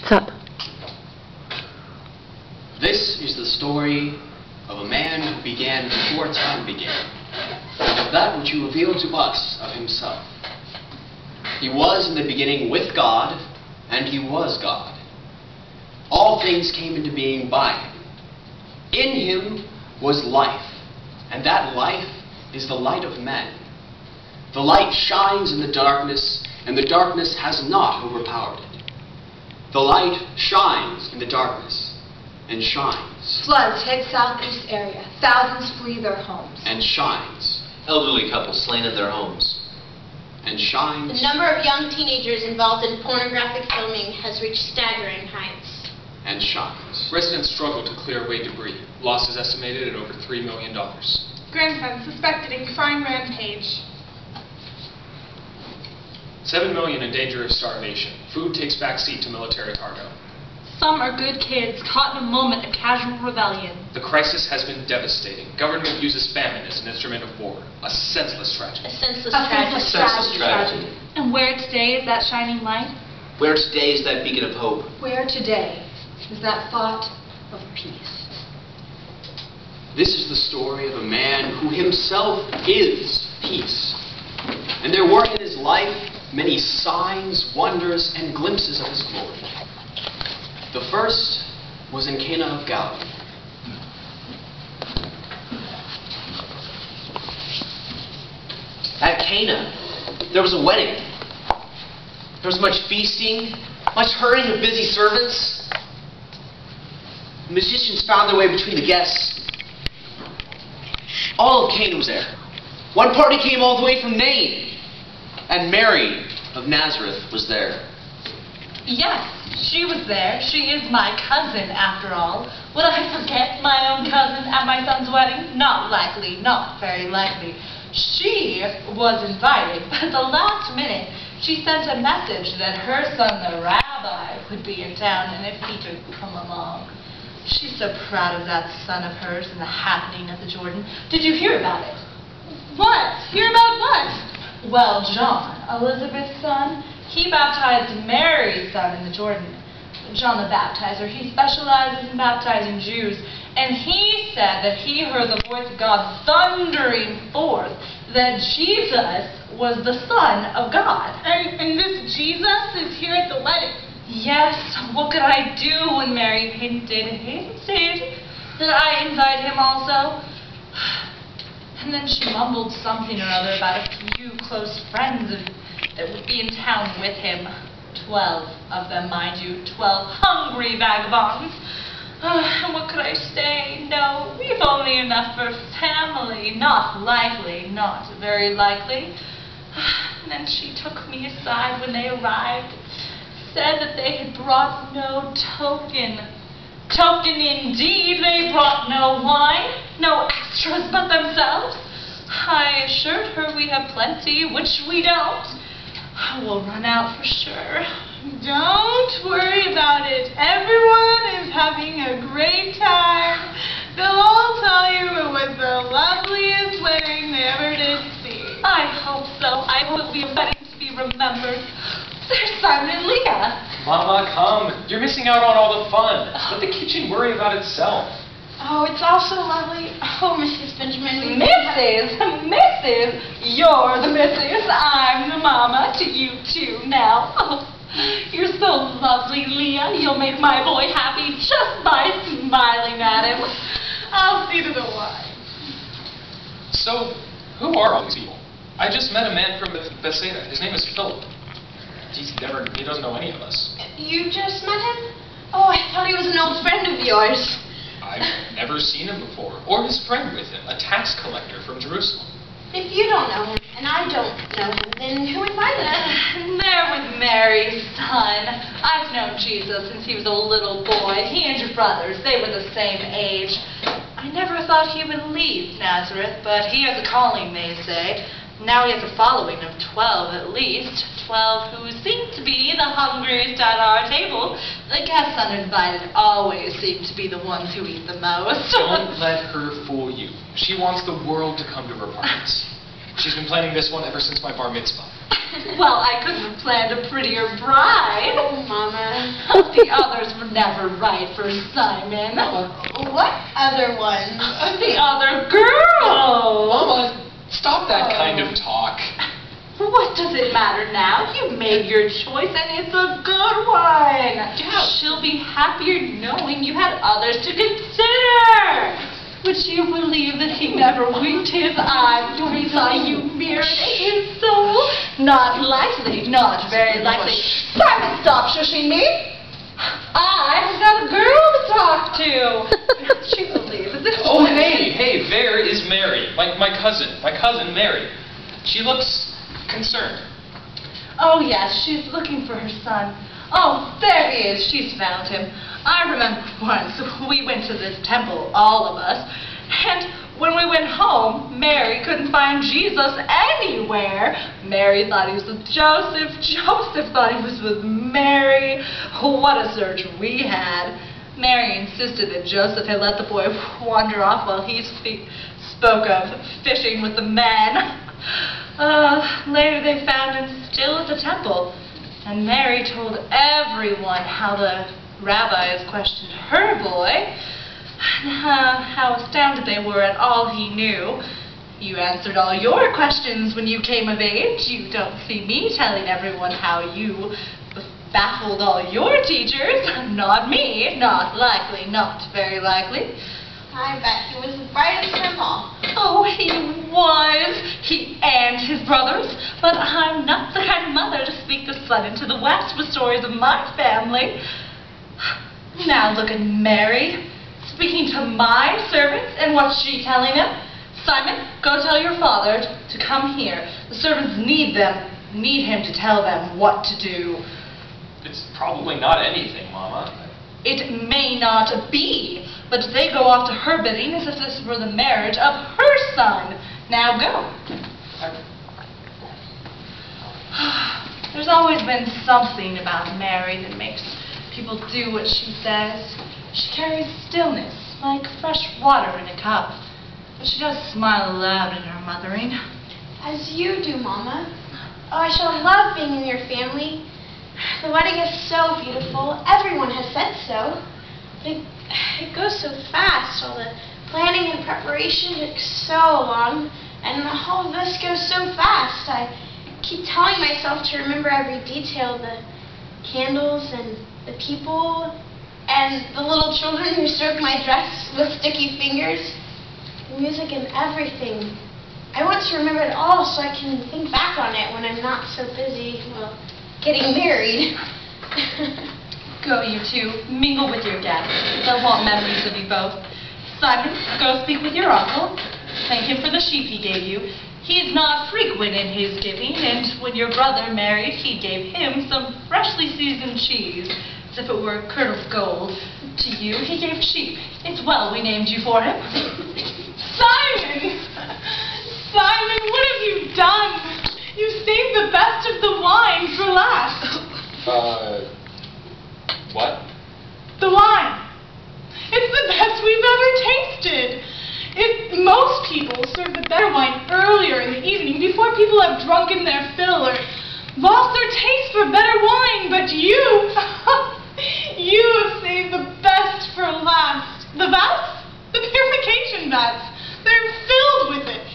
What's up? This is the story of a man who began before time began, and of that which he revealed to us of himself. He was in the beginning with God, and he was God. All things came into being by him. In him was life, and that life is the light of men. The light shines in the darkness, and the darkness has not overpowered it. The light shines in the darkness, and shines. Floods hit southeast area. Thousands flee their homes. And shines. Elderly couples slain in their homes. And shines. The number of young teenagers involved in pornographic filming has reached staggering heights. And shines. Residents struggle to clear away debris. Loss is estimated at over $3 million. Grandson suspected in crime rampage. 7 million in danger of starvation. Food takes backseat to military cargo. Some are good kids caught in a moment of casual rebellion. The crisis has been devastating. Government uses famine as an instrument of war. A senseless tragedy. A senseless tragedy. And where today is that shining light? Where today is that beacon of hope? Where today is that thought of peace? This is the story of a man who himself is peace. And there were in his life many signs, wonders, and glimpses of his glory. The first was in Cana of Galilee. At Cana, there was a wedding. There was much feasting, much hurrying of busy servants. The musicians found their way between the guests. All of Cana was there. One party came all the way from Nain. And Mary of Nazareth was there. Yes, she was there. She is my cousin, after all. Would I forget my own cousin at my son's wedding? Not likely, not very likely. She was invited, but at the last minute, she sent a message that her son, the rabbi, would be in town and if he could come along. She's so proud of that son of hers and the happening at the Jordan. Did you hear about it? What? Hear about what? Well, John, Elizabeth's son, he baptized Mary's son in the Jordan. John the Baptizer, he specializes in baptizing Jews, and he said that he heard the voice of God thundering forth that Jesus was the Son of God. And this Jesus is here at the wedding? Yes, what could I do when Mary hinted that I invite him also? And then she mumbled something or other about a few close friends that would be in town with him. 12 of them, mind you. 12 hungry vagabonds. And what could I say? No, we've only enough for family. Not likely, not very likely. And then she took me aside when they arrived. Said that they had brought no token. Token indeed, they brought no wine, no extras but themselves. I assured her we have plenty, which we don't. We'll run out for sure. Don't worry about it. Everyone is having a great time. They'll all tell you it was the loveliest wedding they ever did see. I hope so. I hope it'll be a wedding to be remembered. There's Simon and Leah. Mama, come. You're missing out on all the fun. Let the kitchen worry about itself. Oh, it's all so lovely. Oh, Mrs. Benjamin. Mrs. You're the Mrs. I'm the mama to you too now. Oh, you're so lovely, Leah. You'll make my boy happy just by smiling at him. I'll see to the wine. So, who are all these people? I just met a man from Bethsaida. His name is Philip. He doesn't know any of us. You just met him? Oh, I thought he was an old friend of yours. I've never seen him before, or his friend with him, a tax collector from Jerusalem. If you don't know him, and I don't know him, then who invited him? There was Mary's son. I've known Jesus since he was a little boy. He and your brothers, they were the same age. I never thought he would leave Nazareth, but he has a calling, they say. Now he has a following of 12 at least. 12 who seem to be the hungriest at our table. The guests uninvited always seem to be the ones who eat the most. Don't let her fool you. She wants the world to come to her parties. She's been planning this one ever since my bar mitzvah. Well, I couldn't have planned a prettier bride. Oh, Mama. The others were never right for Simon. What other one? The other girl. Mama, stop that kind of talk. What does it matter now? You made your choice and it's a good one. Yeah. She'll be happier knowing you had others to consider. Would you believe that he never winked his eye before he saw you mirrored in his soul? Not likely, not very likely. Simon, stop shushing me. I've got a girl to talk to. Would you believe that? Oh, hey, there is Mary, my cousin Mary. She looks concerned. Oh, yes, she's looking for her son. Oh, there he is. She's found him. I remember once we went to this temple, all of us, and when we went home, Mary couldn't find Jesus anywhere. Mary thought he was with Joseph. Joseph thought he was with Mary. What a search we had. Mary insisted that Joseph had let the boy wander off while he spoke of fishing with the men. Later they found him still at the temple, and Mary told everyone how the rabbis questioned her boy, and how astounded they were at all he knew. You answered all your questions when you came of age. You don't see me telling everyone how you baffled all your teachers. Not me. Not likely. Not very likely. I bet he was the brightest of them all. Oh, he was. He and his brothers. But I'm not the kind of mother to speak the sun into the west with stories of my family. Now look at Mary, speaking to my servants, and what's she telling them? Simon, go tell your father to come here. The servants need him to tell them what to do. It's probably not anything, Mama. It may not be, but they go off to her bidding as if this were the marriage of her son. Now go. There's always been something about Mary that makes people do what she says. She carries stillness, like fresh water in a cup. But she does smile aloud in her mothering. As you do, Mama. Oh, I shall love being in your family. The wedding is so beautiful. Everyone has said so. But it goes so fast. All the planning and preparation took so long. And all of this goes so fast. I keep telling myself to remember every detail. The candles and the people and the little children who stroke my dress with sticky fingers. The music and everything. I want to remember it all so I can think back on it when I'm not so busy, well, getting married. Go, you two. Mingle with your guests. They'll want memories of you both. Simon, go speak with your uncle. Thank him for the sheep he gave you. He is not frequent in his giving, and when your brother married, he gave him some freshly seasoned cheese, as if it were curdled gold. To you, he gave sheep. It's well we named you for him. Simon! Simon, what have you done? You saved the best of the wine for last. What? The wine. It's the best we've ever tasted. Most people serve the better wine earlier in the evening before people have drunken their fill or lost their taste for better wine, but you, you have saved the best for last. The vats? The purification vats. They're filled with it.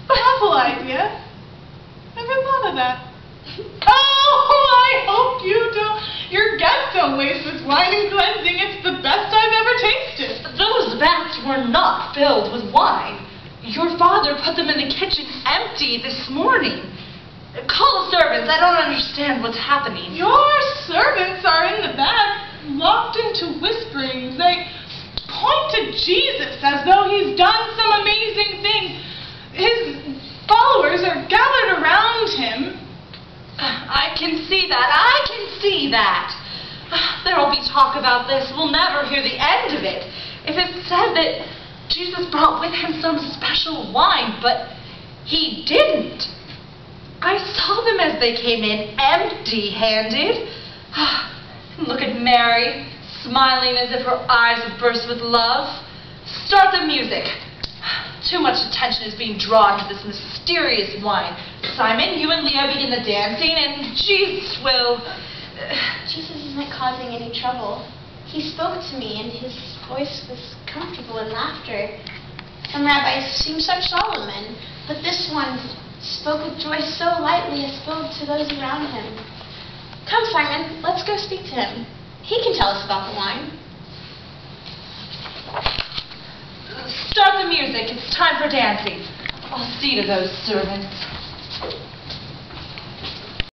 Apple idea. Never thought of that. Oh, I hope your guests don't waste this wine in cleansing. It's the best I've ever tasted. Those vats were not filled with wine. Your father put them in the kitchen empty this morning. Call the servants. I don't understand what's happening. Your servants are in the back, locked into whisperings. They point to Jesus as though he's done some amazing thing. His followers are gathered around him. I can see that. I can see that. There will be talk about this. We'll never hear the end of it. If it's said that Jesus brought with him some special wine, but he didn't. I saw them as they came in, empty-handed. Look at Mary, smiling as if her eyes would burst with love. Start the music. Too much attention is being drawn to this mysterious wine. Simon, you and Leo begin the dancing, and Jesus will... Jesus isn't causing any trouble. He spoke to me, and his voice was comfortable in laughter. Some rabbis seem such Solomon, but this one spoke with joy so lightly as spoke to those around him. Come, Simon, let's go speak to him. He can tell us about the wine. Start the music. It's time for dancing. I'll see to those servants.